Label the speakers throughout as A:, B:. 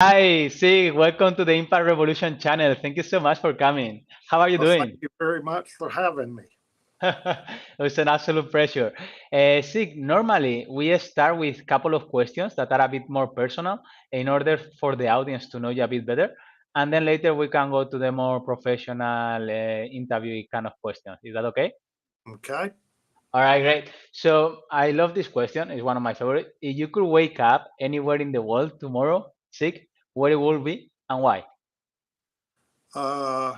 A: Hi, Sig. Welcome to the Impact Revolution channel. Thank you so much for coming. How are you
B: Well, thank
A: doing?
B: you very much for having me.
A: It's an absolute pleasure. Sig, normally we start with a couple of questions that are a bit more personal in order for the audience to know you a bit better. And then later we can go to the more professional interview kind of questions. Is that okay?
B: Okay.
A: All right, great. So I love this question. It's one of my favorite. If you could wake up anywhere in the world tomorrow, Sig, where it will be and why?
B: Uh,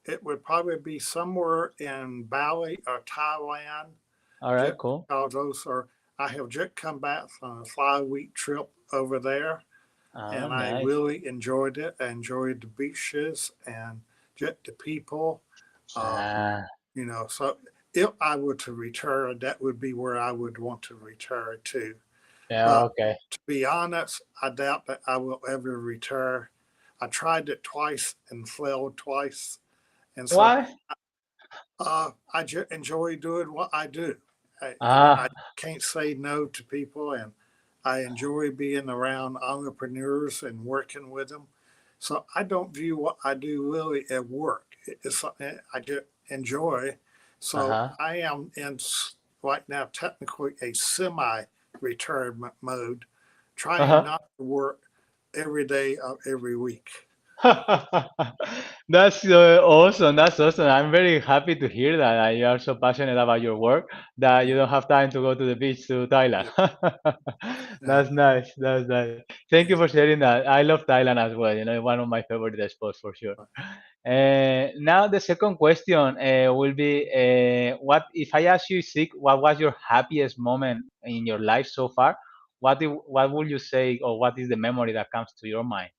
B: it would probably be somewhere in Bali or Thailand,
A: All right,
B: just
A: cool.
B: because those are. I have just come back from a 5 week trip over there,
A: Oh,
B: and I
A: nice.
B: really enjoyed it. I enjoyed the beaches and just the people. Uh,
A: Ah,
B: so if I were to return, that would be where I would want to return to.
A: yeah,
B: But
A: okay.
B: to be honest, I doubt that I will ever return. I tried it twice and failed twice. And so
A: Why?
B: I just enjoy doing what I do. I
A: Ah,
B: can't say no to people, and I enjoy being around entrepreneurs and working with them. So I don't view what I do really as work. It's something I just enjoy. So
A: uh-huh.
B: I am in right now technically a semi-retirement mode, trying
A: Uh-huh.
B: not to work every day of every week.
A: That's awesome. That's awesome. I'm very happy to hear that you are so passionate about your work that you
B: Yeah,
A: don't have time to go to the beach to Thailand.
B: yeah, yeah,
A: That's nice. That's nice. Thank you for
B: yeah.
A: sharing that. I love Thailand as well. One of my favorite spots for sure. Now the second question will be, what if I ask you, Sik, what was your happiest moment in your life so far? What would you say, or what is the memory that comes to your mind?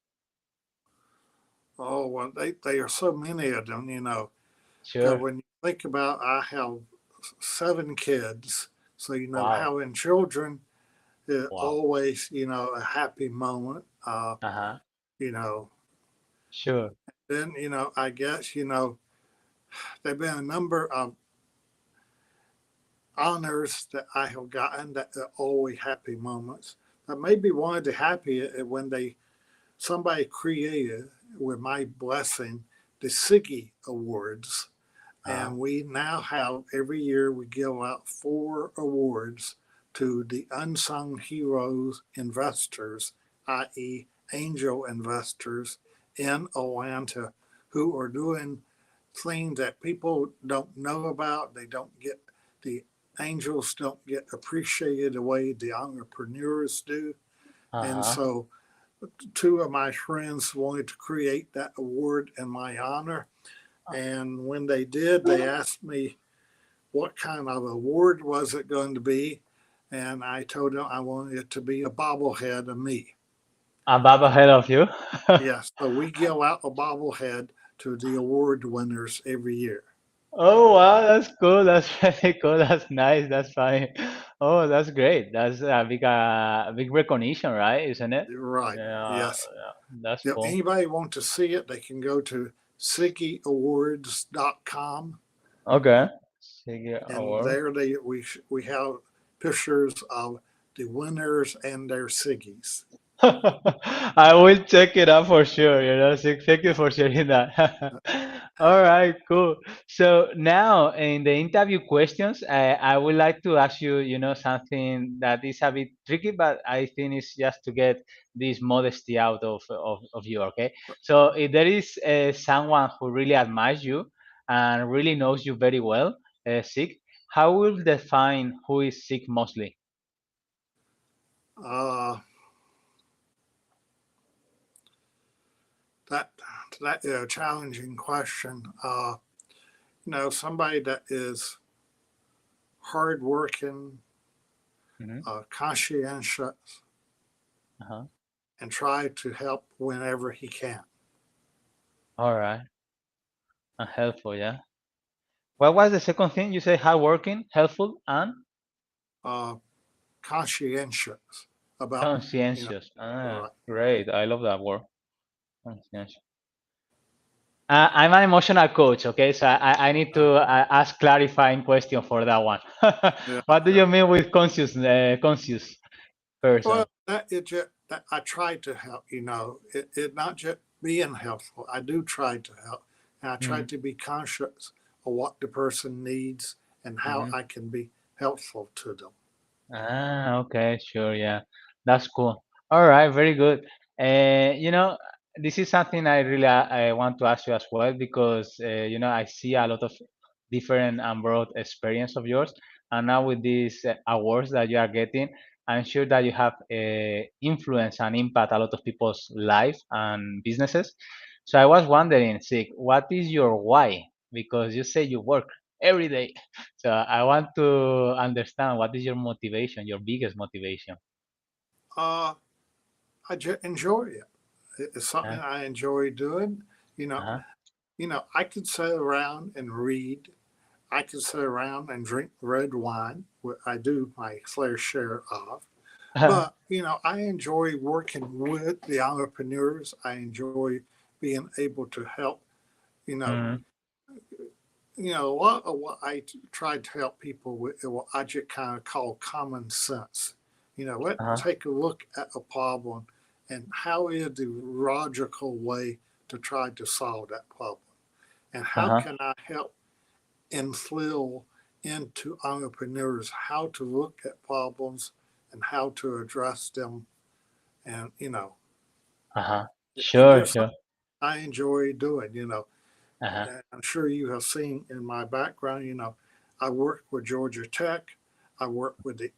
B: Oh, well, they are so many of them, because
A: Sure.
B: when you think about, I have 7 kids, so
A: Wow.
B: having children is
A: Wow.
B: always a happy moment.
A: Uh-huh.
B: You know,
A: Sure.
B: then I guess there've been a number of honors that I have gotten that are always happy moments. But maybe one of the happiest is when somebody created with my blessing the Siggy Awards.
A: Uh-huh.
B: And we now have every year we give out 4 awards to the unsung heroes investors, i.e., angel investors in Atlanta who are doing things that people don't know about. They don't get the angels don't get appreciated the way the entrepreneurs do. And
A: Uh-huh.
B: so 2 of my friends wanted to create that award in my honor. And when they did, they asked me what kind of award was it going to be. And I told them I wanted it to be a bobblehead of me.
A: I'm up ahead of you.
B: Yes, so we give out a bobblehead to the award winners every year.
A: Oh wow, that's cool. That's very cool. That's nice. That's fine. Oh, that's great. That's a big recognition, right? Isn't it?
B: Right.
A: Yeah,
B: Yes.
A: yeah. That's
B: If
A: cool.
B: anybody want to see it, they can go to SiggyAwards.com,
A: Okay. Figure
B: and
A: award.
B: there we have pictures of the winners and their Siggies.
A: I will check it out for sure. So thank you for sharing that. All right, cool. So now in the interview questions, I would like to ask you, something that is a bit tricky, but I think it's just to get this modesty out of you. Okay. So if there is someone who really admires you and really knows you very well, Sig, how will you define who is Sig Mosley?
B: Uh, that that is a challenging question. Somebody that is hardworking,
A: Hmm.
B: conscientious,
A: Uh-huh.
B: and try to help whenever he can.
A: All right. And helpful, yeah. What was the second thing you said? Hardworking, helpful, and
B: Uh, Conscientious about
A: conscientious. Ah,
B: right.
A: great. I love that word. Conscientious. I'm an emotional coach, okay? So I need
B: Uh,
A: to ask clarifying question for that one.
B: yeah,
A: What do
B: yeah.
A: you mean with conscious person?
B: Well, that is just. that I try to help. It not just being helpful. I do try to help, and I try
A: Mhm.
B: to be conscious of what the person needs and how
A: Mhm.
B: I can be helpful to them.
A: Okay, sure, yeah, that's cool. All right, very good. This is something I really I want to ask you as well because I see a lot of different and broad experience of yours, and now with these awards that you are getting, I'm sure that you have influence and impact a lot of people's life and businesses. So I was wondering, Sig, what is your why? Because you say you work every day. So I want to understand what is your motivation, your biggest motivation.
B: Uh, enjoy it. It's something
A: Uh,
B: I enjoy doing. You know,
A: uh-huh.
B: I could sit around and read. I could sit around and drink red wine, what I do my fair share of. But, I enjoy working with the entrepreneurs. I enjoy being able to help, you know,
A: Mhm.
B: a lot of what try to help people with what I just kind of call common sense. Let's
A: Uh-huh.
B: take a look at a problem and how is the logical way to try to solve that problem? And how
A: Uh-huh.
B: can I help instill into entrepreneurs how to look at problems and how to address them? And,
A: Uh-huh.
B: and
A: Sure,
B: just
A: sure.
B: I enjoy doing.
A: Uh-huh.
B: I'm sure you have seen in my background, I work with Georgia Tech. I work with the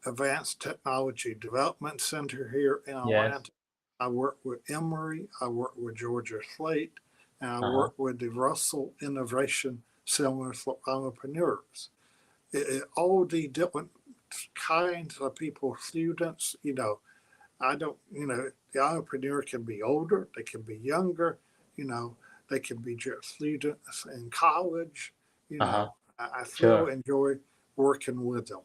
B: Advanced Technology Development Center here in
A: Yes.
B: Atlanta. I work with Emory. I work with Georgia Slate. And I
A: Uh-huh.
B: work with the Russell Innovation Center for Entrepreneurs. All the different kinds of people, students, I don't, the entrepreneur can be older, they can be younger, you know, they can be just students in college.
A: Uh-huh.
B: I still
A: Sure.
B: enjoy working with them.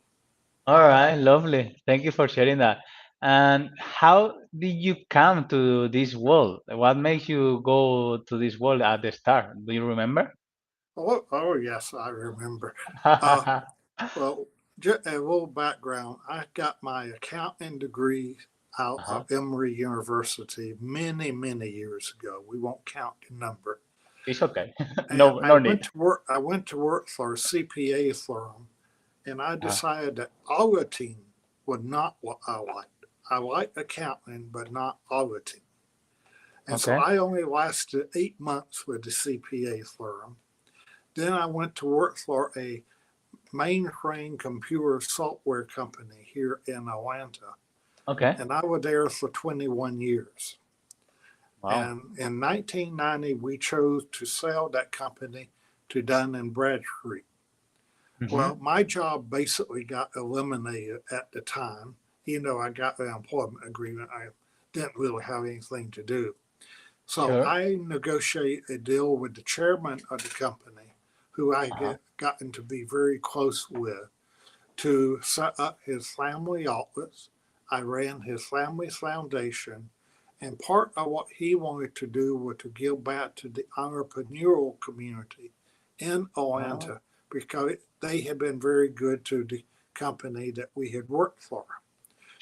A: All right, lovely. Thank you for sharing that. And how did you come to this world? What makes you go to this world at the start? Do you remember?
B: Oh yes, I remember. Uh, well, just a little background. I got my accounting degree out
A: Uh-huh.
B: of Emory University many, many years ago. We won't count the number.
A: It's okay.
B: And
A: No,
B: I
A: no need.
B: went to work. I went to work for a CPA firm, and I
A: Uh-huh.
B: decided that auditing was not what I liked. I liked accounting, but not auditing. And so
A: Okay.
B: I only lasted 8 months with the CPA firm. Then I went to work for a mainframe computer software company here in Atlanta,
A: Okay.
B: and I was there for 21 years.
A: Wow.
B: And in 1990, we chose to sell that company to Dun and Bradstreet.
A: Mm-hmm.
B: Well, my job basically got eliminated at the time. Even though I got the employment agreement, I didn't really have anything to do. So
A: Sure.
B: I negotiated a deal with the chairman of the company, who I
A: Uh-huh.
B: get gotten to be very close with, to set up his family office. I ran his family's foundation. And part of what he wanted to do was to give back to the entrepreneurial community in
A: Oh,
B: Atlanta because they had been very good to the company that we had worked for.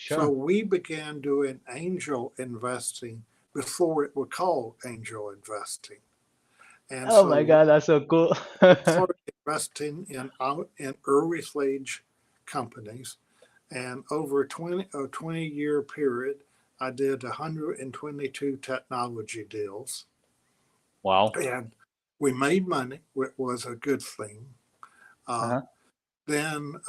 B: So
A: sure.
B: we began doing angel investing before it was called angel investing. And
A: Oh my
B: so
A: God, that's so cool.
B: started investing in early stage companies. And over a 20-year period, I did 122 technology deals.
A: Wow.
B: And we made money, which was a good thing. Uh,
A: Uh-huh.
B: then,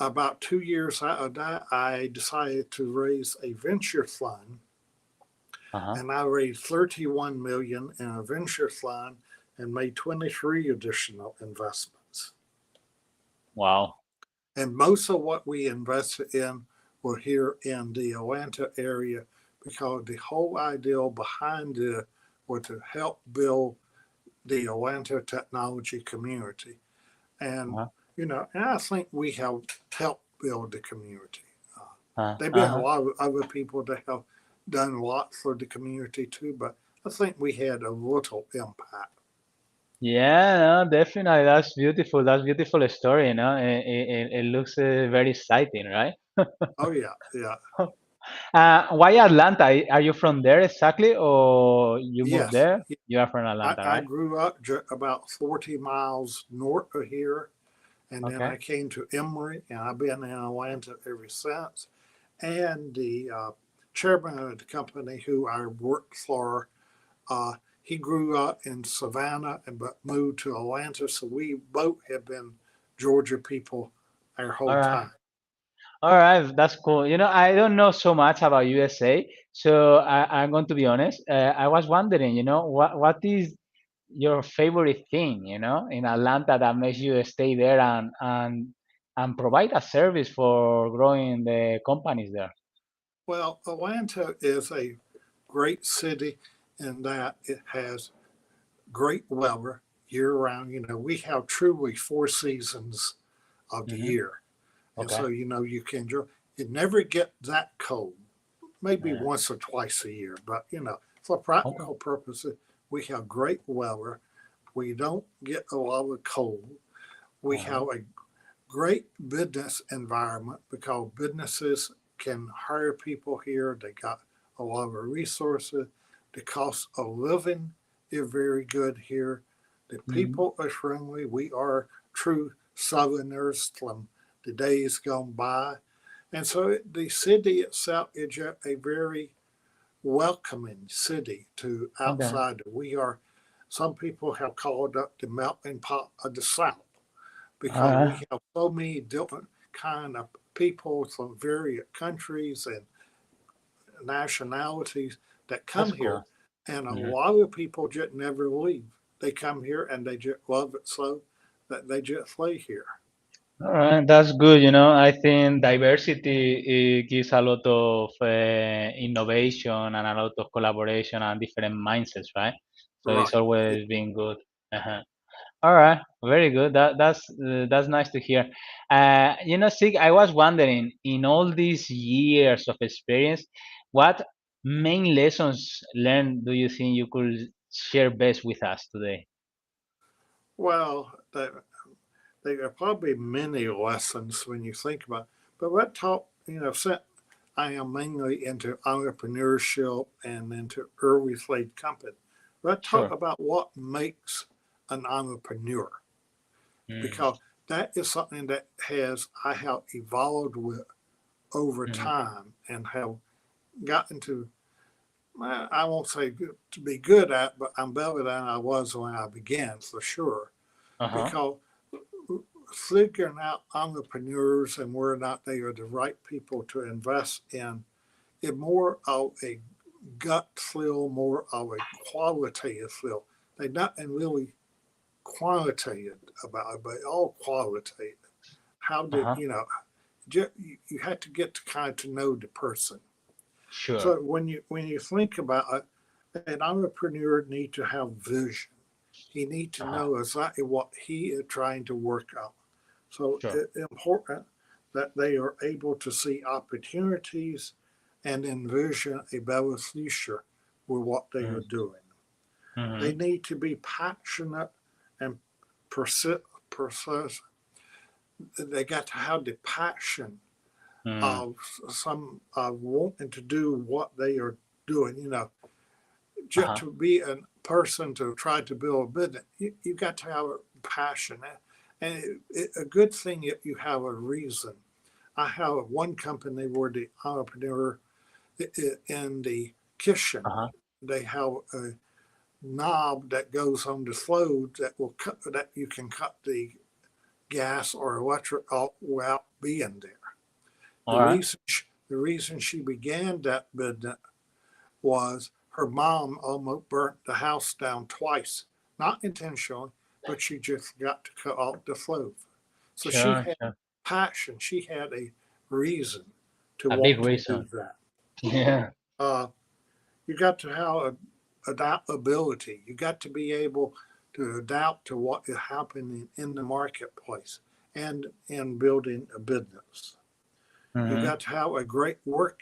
B: about 2 years out of that, I decided to raise a venture fund.
A: Uh-huh.
B: And I raised 31 million in a venture fund and made 23 additional investments.
A: Wow.
B: And most of what we invested in were here in the Atlanta area because the whole idea behind it was to help build the Atlanta technology community. And,
A: Uh-huh.
B: and I think we have helped build the community. Uh,
A: Uh-huh.
B: there have been a
A: Uh-huh.
B: lot of other people that have done a lot for the community too, but I think we had a little impact.
A: Yeah, no, definitely. That's beautiful. That's beautiful story, It looks very exciting, right?
B: Oh, yeah, yeah.
A: Why Atlanta? Are you from there exactly, or you moved
B: Yes,
A: there? You are from Atlanta,
B: I
A: right?
B: grew up about 40 miles north of here, and then
A: Okay.
B: I came to Emory, and I've been in Atlanta ever since. And the chairman of the company who I worked for, uh, he grew up in Savannah and but moved to Atlanta, so we both have been Georgia people our
A: All
B: whole
A: right.
B: time.
A: All right, that's cool. I don't know so much about USA, so I'm going to be honest. I was wondering, what is your favorite thing, in Atlanta that makes you stay there and provide a service for growing the companies there?
B: Well, Atlanta is a great city in that it has great weather year round. We have truly four seasons of the
A: Hmm.
B: year. And
A: Okay.
B: so, you can enjoy it. Never get that cold, maybe
A: Yeah.
B: once or twice a year. But, for
A: Okay.
B: practical purposes, we have great weather. We don't get a lot of cold. We
A: Uh-huh.
B: have a great business environment because businesses can hire people here. They got a lot of resources. The cost of living is very good here. The
A: Hmm.
B: people are friendly. We are true Southerners from the days gone by. And so the city itself is a very welcoming city to
A: Okay.
B: outsiders. We are, some people have called it the melting pot of the South
A: All
B: because we
A: right.
B: have so many different kind of people from various countries and nationalities that
A: That's
B: come here,
A: cool.
B: and a
A: Hmm.
B: lot of people just never leave. They come here and they just love it so that they just stay here.
A: All right, that's good. I think diversity gives a lot of innovation and a lot of collaboration and different mindsets, right? So it's
B: Right.
A: always been good. Uh-huh. All right, very good. That's nice to hear. Sig, I was wondering, in all these years of experience, what main lessons learned do you think you could share best with us today?
B: Well, there are probably many lessons when you think about it. But what taught, since I am mainly into entrepreneurship and into early stage company, let's talk
A: Sure.
B: about what makes an entrepreneur
A: Mm,
B: because that is something that has I have evolved with over
A: mhm.
B: time and have gotten to I won't say to be good at, but I'm better than I was when I began for sure.
A: Uh-huh.
B: Because figuring out entrepreneurs and whether or not they are the right people to invest in is more of a gut feel, more of a qualitative feel. They're not really quantitative about it, but all qualitative. How did
A: Uh-huh.
B: you had to get to kind of to know the person.
A: Sure.
B: So when you think about it, an entrepreneur need to have vision. He need to
A: Uh-huh.
B: know exactly what he is trying to work out. So
A: Sure.
B: it's important that they are able to see opportunities and envision a better future with what they are
A: Mm-hmm.
B: doing. They
A: Mm-hmm.
B: need to be passionate and persist. They got to have the passion
A: Mm,
B: of some of wanting to do what they are doing. Just
A: uh-huh.
B: to be a person to try to build a business, you got to have a passion. And a good thing if you have a reason. I have one company where the entrepreneur in the kitchen,
A: Uh-huh.
B: they have a knob that goes on the stove that will cut that you can cut the gas or electric off without being there.
A: All
B: The
A: right.
B: reason the reason she began that business was her mom almost burnt the house down twice, not intentionally, but she just got to cut off the stove. So she
A: Sure,
B: had
A: sure.
B: passion. She had a reason to
A: A big
B: want to do
A: reason.
B: that.
A: Yeah.
B: Uh, you got to have adaptability. You got to be able to adapt to what is happening in the marketplace and in building a business. You
A: Mm-hmm.
B: got to have a great work.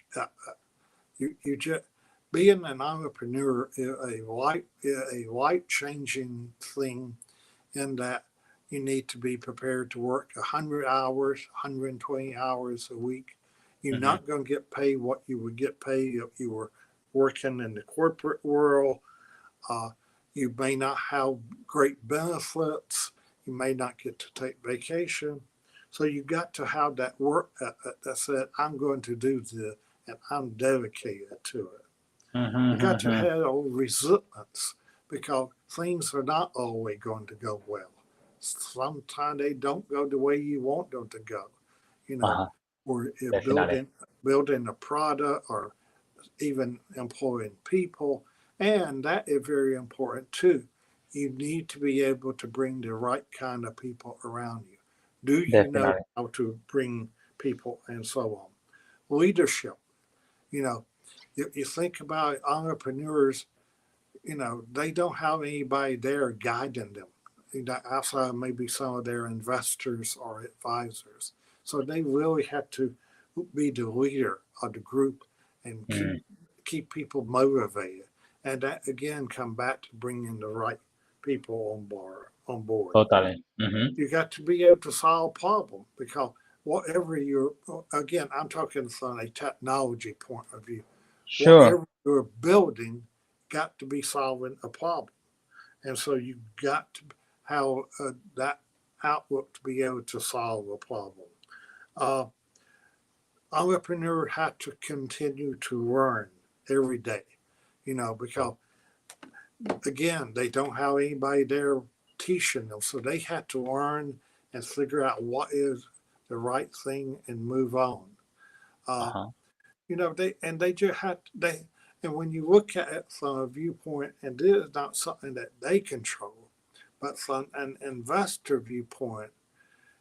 B: You just being an entrepreneur is a life changing thing in that you need to be prepared to work 100 hours, 120 hours a week. You're
A: Mm-hmm.
B: not going to get paid what you would get paid if you were working in the corporate world. Uh, you may not have great benefits. You may not get to take vacation. So you got to have that work that said, I'm going to do this and I'm dedicated to it. You got to
A: Mm-hmm.
B: have a resilience because things are not always going to go well. Sometimes they don't go the way you want them to go. You know,
A: Uh-huh.
B: or
A: Definitely.
B: building a product or even employing people. And that is very important too. You need to be able to bring the right kind of people around you. Do you know
A: Definitely.
B: how to bring people and so on? Leadership, you know, you think about entrepreneurs, they don't have anybody there guiding them. Outside maybe some of their investors or advisors. So they really have to be the leader of the group and
A: Mm,
B: keep people motivated. And that again come back to bringing the right people on board.
A: totally. Mm-hmm.
B: You got to be able to solve problems because whatever you're again, I'm talking from a technology point of view.
A: Sure.
B: Whatever you're building got to be solving a problem. And so you got to have that outlook to be able to solve a problem. Uh, Entrepreneurs have to continue to learn every day, because again, they don't have anybody there teaching them. So they have to learn and figure out what is the right thing and move on. Uh,
A: Uh-huh.
B: they just have and when you look at it from a viewpoint, and this is not something that they control, but from an investor viewpoint,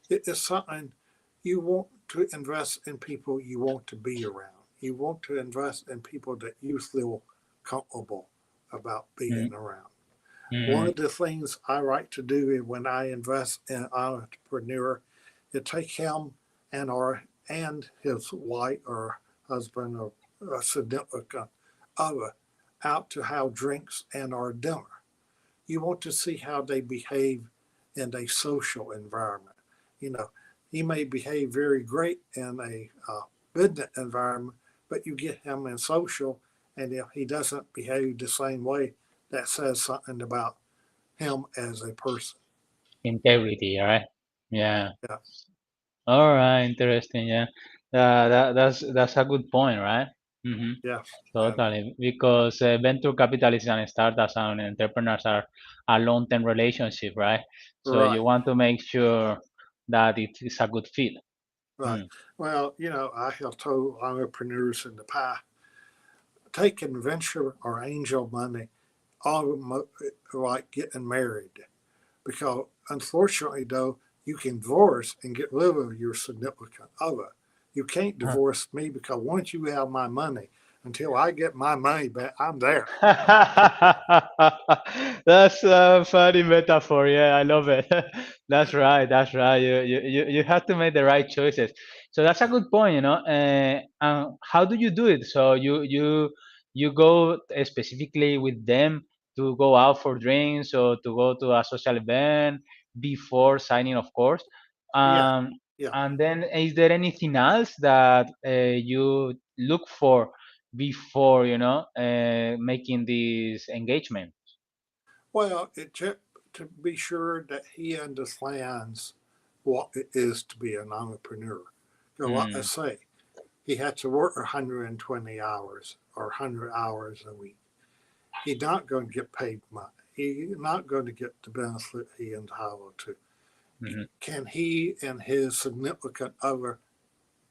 B: it is something you want to invest in people you want to be around. You want to invest in people that you feel comfortable about being around. One
A: Mm-hmm.
B: of the things I like to do when I invest in an entrepreneur is take him and his wife or husband or a significant other out to have drinks and or dinner. You want to see how they behave in a social environment. You know, he may behave very great in a business environment, but you get him in social, and if he doesn't behave the same way, that says something about him as a person.
A: Integrity, right? Yeah.
B: Yeah,
A: All right. Interesting. Yeah. That's a good point, right? Mm-hmm.
B: yes, yeah,
A: Totally. Because venture capitalists and startups and entrepreneurs are a long-term relationship, right? So you
B: right,
A: want to make sure that it is a good fit.
B: right.
A: Mm.
B: Well, I have told entrepreneurs in the past, taking venture or angel money, almost like getting married. Because unfortunately, though, you can divorce and get rid of your significant other. You can't divorce me because once you have my money, until I get my money back, I'm there.
A: That's a funny metaphor. Yeah, I love it. That's right. That's right. You have to make the right choices. So that's a good point. And how do you do it? So you go specifically with them to go out for drinks or to go to a social event before signing, of course.
B: Yeah,
A: Um,
B: yeah.
A: and then is there anything else that you look for before making this engagement?
B: Well, to be sure that he understands what it is to be an entrepreneur. So, like I
A: Mm,
B: say, he had to work 120 hours or 100 hours a week. He's not going to get paid money. He's not going to get the benefit he entitled to.
A: mhm,
B: Can he and his significant other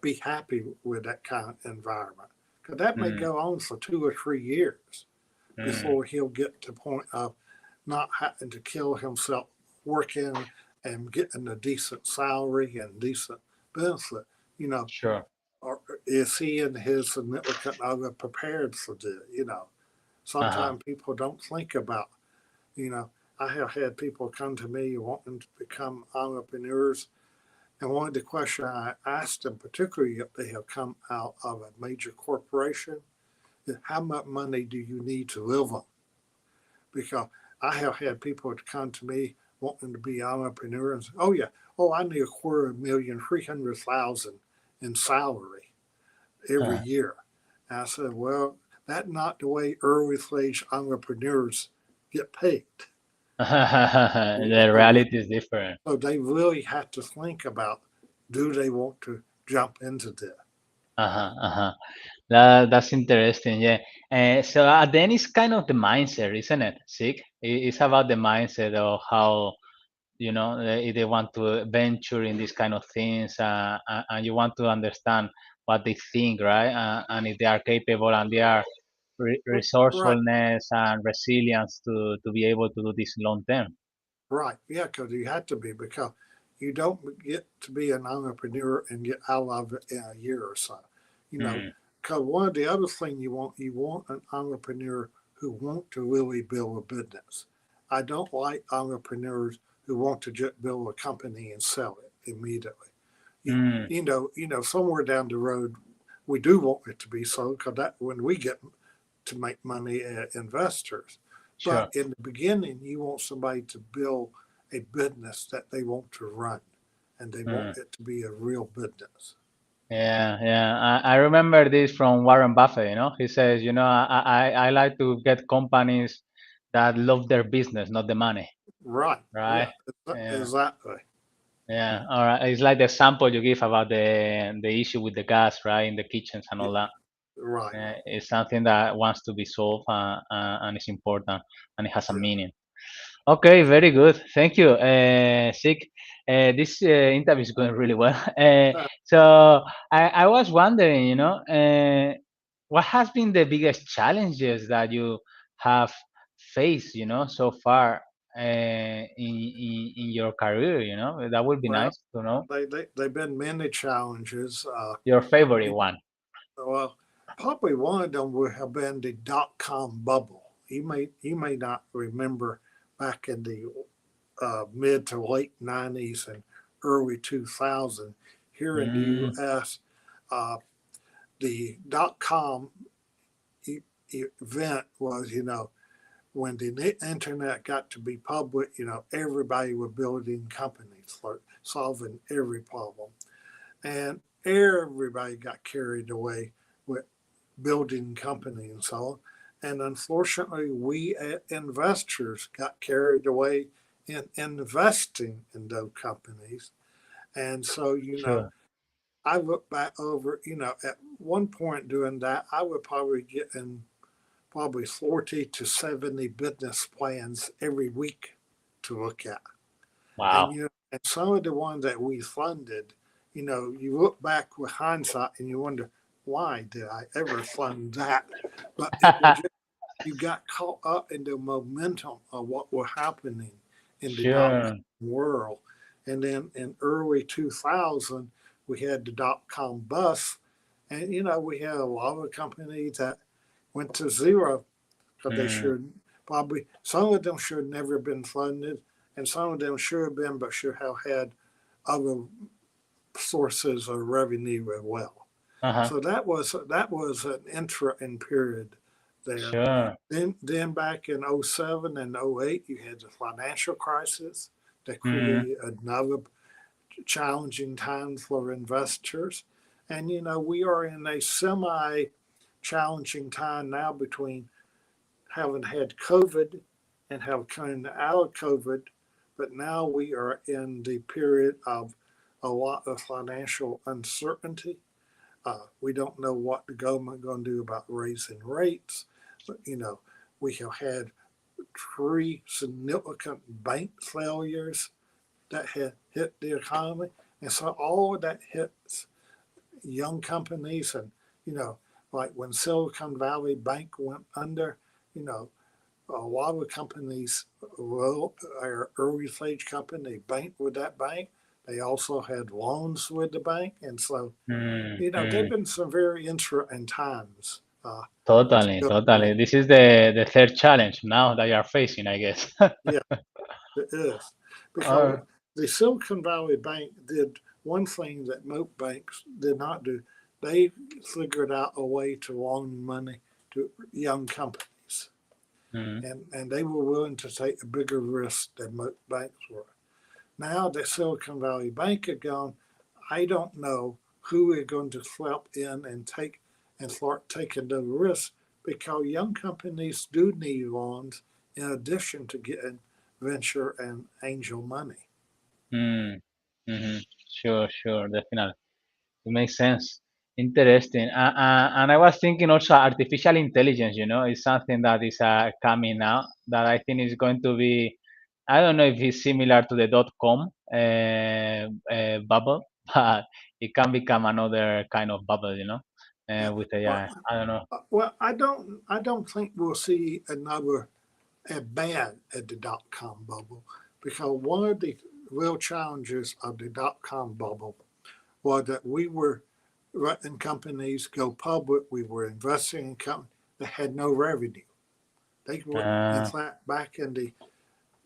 B: be happy with that kind of environment? Because that may
A: mm,
B: go on for 2 or 3 years
A: mm.
B: before he'll get to the point of not having to kill himself working and getting a decent salary and decent benefit. You know,
A: Sure.
B: or is he and his significant other prepared for this?
A: Uh-huh.
B: Sometimes people don't think about, you know, I have had people come to me wanting to become entrepreneurs. And one of the questions I asked them, particularly if they have come out of a major corporation, is how much money do you need to live on? Because I have had people come to me wanting to be entrepreneurs. Oh yeah, I need a quarter million, 300,000 in salary. every
A: Uh,
B: year. And I said, well, that's not the way early stage entrepreneurs get paid.
A: the
B: So,
A: reality is different.
B: so they really have to think about, do they want to jump into this?
A: Uh-huh, uh-huh. That's interesting. Yeah. So then it's kind of the mindset, isn't it? Sick. It's about the mindset of how they want to venture in these kind of things, and you want to understand what they think, right? And if they are capable and they are
B: Right,
A: resourcefulness and resilience to be able to do this long term.
B: right. Yeah, because you have to be, because you don't get to be an entrepreneur and get out of it in a year or so. You know,
A: Mm,
B: because one of the other things you want an entrepreneur who want to really build a business. I don't like entrepreneurs who want to just build a company and sell it immediately. You,
A: mm,
B: somewhere down the road, we do want it to be so, because that when we get to make money as investors. But
A: sure.
B: in the beginning, you want somebody to build a business that they want to run, and they want
A: Mm.
B: it to be a real business.
A: Yeah, yeah. I remember this from Warren Buffett. He says, I like to get companies that love their business, not the money,
B: Right.
A: right?
B: Yeah.
A: Yeah.
B: Exactly.
A: Yeah, all right. It's like the example you give about the issue with the gas, right, in the kitchens and
B: Yeah.
A: all that.
B: Right.
A: It's something that wants to be solved, and it's important, and it has a
B: Yeah.
A: meaning. Okay, very good. Thank you, Sig. This interview is going really well. So I was wondering, what has been the biggest challenges that you have faced, so far in your career? That would be
B: Well,
A: nice to know.
B: they've been many challenges.
A: Your favorite
B: You-
A: one.
B: well, probably one of them would have been the .com bubble. You may not remember back in the mid to late 90s and early 2000 here in the
A: Mm,
B: U.S. Uh, the .com event was, when the internet got to be public, everybody was building companies for solving every problem. And everybody got carried away with building companies and so on. And unfortunately, we investors got carried away in investing in those companies. And so,
A: sure.
B: I look back over, at one point doing that, I would probably get in probably 40 to 70 business plans every week to look at. And,
A: Wow.
B: and some of the ones that we funded, you look back with hindsight and you wonder, why did I ever fund that? But it was just, you got caught up in the momentum of what was happening in the dot
A: Sure.
B: com world. And then in early 2000, we had the dot com bust. And, we had a lot of companies that went to zero because they
A: Mm,
B: should probably, some of them should never have been funded, and some of them should have been, but should have had other sources of revenue as well.
A: uh-huh.
B: So that was an interesting period there.
A: Sure.
B: Then back in '07 and '08, you had the financial crisis that
A: Mm,
B: created another challenging time for investors. And we are in a semi challenging time now between having had COVID and have come out of COVID, but now we are in the period of a lot of financial uncertainty. We don't know what the government is going to do about raising rates. But, we have had three significant bank failures that had hit the economy. And so all of that hits young companies. And, you know, like when Silicon Valley Bank went under, you know, a lot of companies, well, are early stage company, they banked with that bank. They also had loans with the bank. And so,
A: mm,
B: there have
A: mm.
B: been some very interesting times to
A: Totally,
B: go through.
A: totally. This is the third challenge now that you are facing, I guess.
B: Yeah, it is. Because
A: Uh,
B: the Silicon Valley Bank did one thing that most banks did not do. They figured out a way to loan money to young companies.
A: mm,
B: And they were willing to take a bigger risk than most banks were. Now that Silicon Valley Bank had gone, I don't know who is going to step in and start taking the risk because young companies do need loans in addition to getting venture and angel money.
A: Mm. Mm-hmm. Sure, sure, definitely. It makes sense. Interesting. And I was thinking also artificial intelligence, is something that is coming out that I think is going to be, I don't know if it's similar to the .com bubble, but it can become another kind of bubble,
B: Yeah.
A: with
B: Well,
A: AI. I don't know.
B: I don't think we'll see another as bad at the dot com bubble because one of the real challenges of the dot com bubble was that we were letting companies go public. We were investing in companies that had no revenue. They were, in
A: Uh,
B: fact, back in the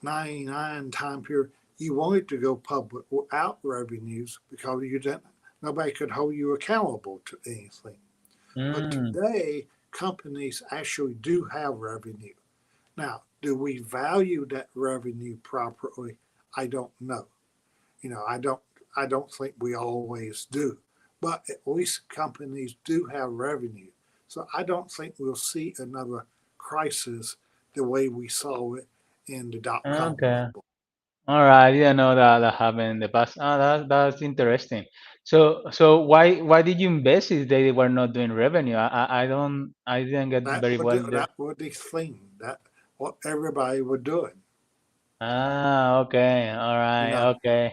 B: 99 time period, you wanted to go public without revenues because you didn't, nobody could hold you accountable to anything. But
A: mm,
B: today, companies actually do have revenue. Now, do we value that revenue properly? I don't know. I don't think we always do. But at least companies do have revenue. So I don't think we'll see another crisis the way we saw it in the dot com
A: okay.
B: bubble.
A: All right, I didn't know that happened in the past. That's interesting. So why did you invest if they were not doing revenue? I didn't get
B: That
A: very
B: would
A: well there.
B: that was the thing that what everybody was doing.
A: Ah, okay, all
B: You
A: right,
B: know,
A: okay.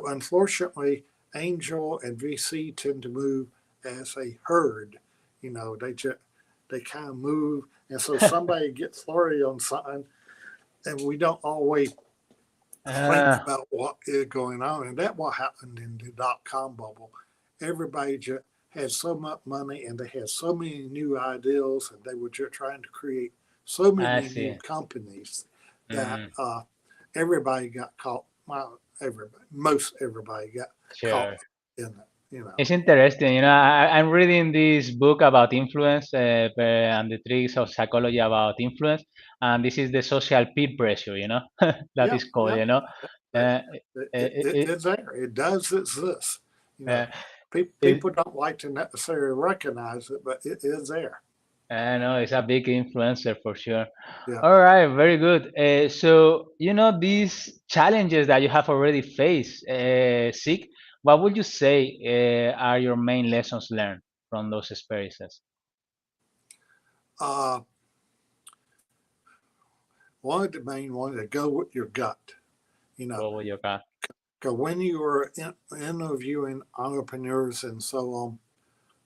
B: unfortunately, angel and VC tend to move as a herd. They kind of move, and so somebody gets flurry on something, and we don't always think
A: Ah,
B: about what is going on. And that's what happened in the dot com bubble. Everybody just had so much money, and they had so many new ideas, and they were just trying to create so
A: I
B: many new
A: see.
B: companies that
A: Mm,
B: everybody got caught. Well, most everybody got caught
A: sure.
B: in it.
A: It's interesting. I'm reading this book about influence and the tricks of psychology about influence, and this is the social peer pressure. That
B: Yeah,
A: is called.
B: yeah. That,
A: Uh,
B: it's there. It does exist. You know,
A: uh, it,
B: people don't like to necessarily recognize it, but it is there.
A: I know it's a big influencer for sure.
B: Yeah.
A: All right, very good. So these challenges that you have already faced, Sig, what would you say are your main lessons learned from those experiences?
B: Uh, One of the main ones is go with your gut. You know,
A: What would you got?
B: because when you are interviewing entrepreneurs and so on,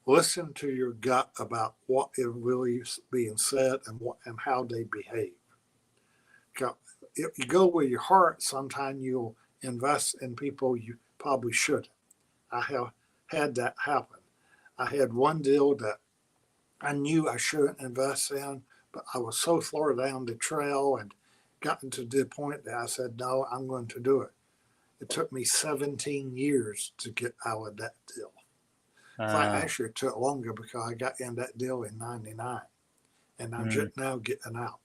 B: listen to your gut about what is really being said and how they behave. 'Cause if you go with your heart, sometimes you'll invest in people you probably shouldn't. I have had that happen. I had one deal that I knew I shouldn't invest in, but I was so far down the trail and gotten to the point that I said, no, I'm going to do it. It took me 17 years to get out of that deal. In fact,
A: Uh,
B: actually, it took longer because I got in that deal in 99 and I'm
A: mm,
B: just now getting out.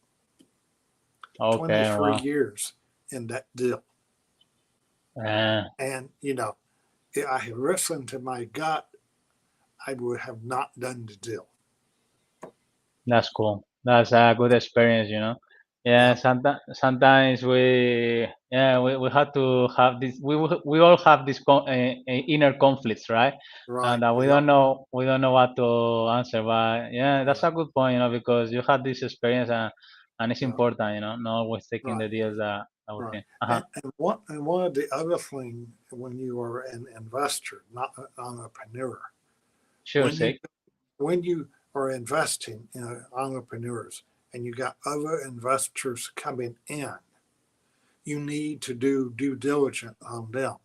A: okay,
B: 23
A: well,
B: years in that deal.
A: uh,
B: And, if I had listened to my gut, I would have not done the deal.
A: that's cool. That's a good experience. Yeah,
B: Yeah,
A: sometimes we have to have this. We all have this inner conflicts, right?
B: right.
A: And we don't
B: Yep,
A: know what to answer. But yeah, that's
B: yeah,
A: a good point, because you had this experience, and it's
B: yeah,
A: important, not always taking
B: right.
A: the deals that we
B: Right.
A: think. Uh-huh.
B: And one of the other things when you are an investor, not an entrepreneur,
A: Sure,
B: when you
A: Sig.
B: when you are investing in entrepreneurs and you got other investors coming in, you need to do due diligence on them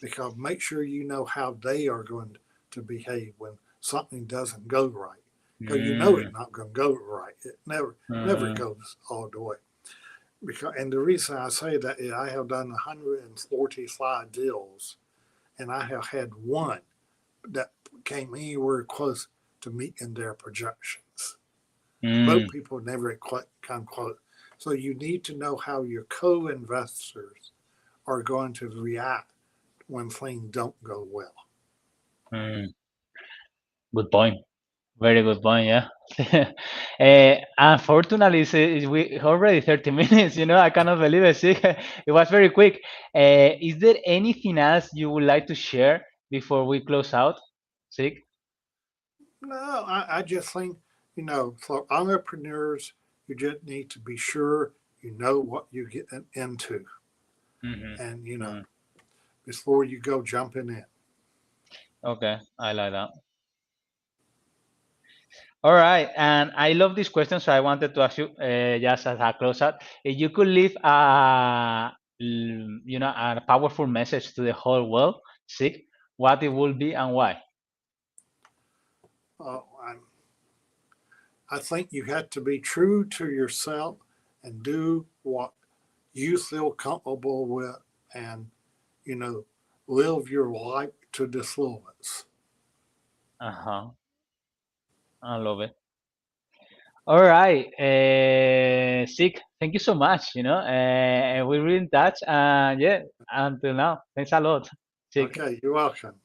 B: because make sure you know how they are going to behave when something doesn't go right. Because you know
A: Mm,
B: it's not going to go right. It never
A: mm,
B: goes all the way. And the reason I say that is I have done 145 deals, and I have had one that came anywhere close to meeting their projections. Most
A: mm.
B: people never come close. So you need to know how your co-investors are going to react when things don't go well.
A: Mm, good point. Very good point. Yeah. Unfortunately, we already 30 minutes. I cannot believe it. See, it was very quick. Is there anything else you would like to share before we close out, Sig?
B: No, I just think, for entrepreneurs, you just need to be sure you know what you get into,
A: Mm-hmm.
B: and,
A: Mm.
B: before you go jumping in.
A: Okay, I like that. All right, and I love this question, so I wanted to ask you just as a closeout, if you could leave a powerful message to the whole world, Sig, what it would be and why?
B: Uh, I, I think you have to be true to yourself and do what you feel comfortable with, and, you know, live your life to the fullest.
A: Uh huh. I love it. All right, Sig, thank you so much. We're really in touch, and yeah, until now, thanks a lot, Sig.
B: Okay, you're welcome.